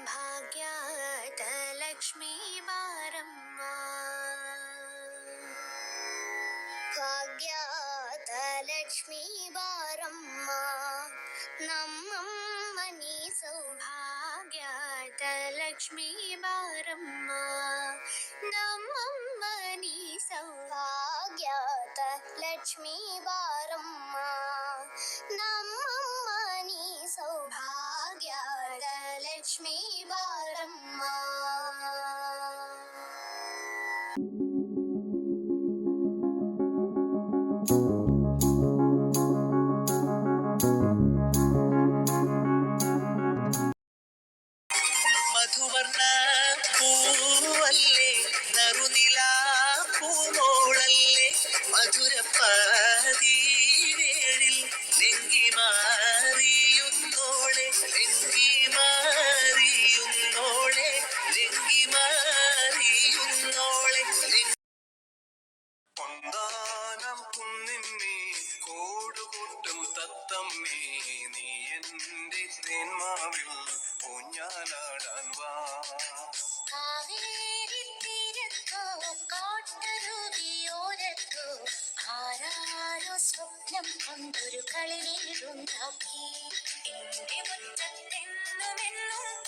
ಭಾಗ್ಯದ ಲಕ್ಷ್ಮೀ ಬಾರಮ್ಮ, ಭಾಗ್ಯದ ಲಕ್ಷ್ಮೀ ಬಾರಮ್ಮ, ನಮ್ಮಮ್ಮ ನೀ ಸೌಭಾಗ್ಯದ ಲಕ್ಷ್ಮೀ ಬಾರಮ್ಮ, ನಮ್ಮಮ್ಮ ನೀ ಸೌಭಾಗ್ಯದ ಲಕ್ಷ್ಮೀ ಬಾರಮ್ಮ, ನಮ್ಮಮ್ಮ ನೀ ಸೌಭಾಗ್ಯದ ಲಕ್ಷ್ಮೀ ಬಾರಮ್ಮ. ಮಧುವರ್ಣ പൂവല്ലേ നറുനിലാ പൂമോളല്ലേ മധുരപ്പാതീവേഴിൽ ലെങ്കി മാറിയുന്നോളെ ലെങ്കി മാറിയുന്നോളെ ലെങ്കി മാറിയുന്നോളെ പൊന്താനം കുന്നിന്മേ കോടുകൂട്ടും തത്തമ്മേ നീ എന്റെ തേന്മാവിൽ ഊഞ്ഞാലാടാൻ വാ. കാവേരി തീരത്തോ കാട്ടരുവിയോരത്തോ ആരാരോ സ്വപ്നം കൊണ്ടൊരു കളിയിടുണ്ടാക്കി. എന്റെ മുറ്റത്തെന്നുമെന്നും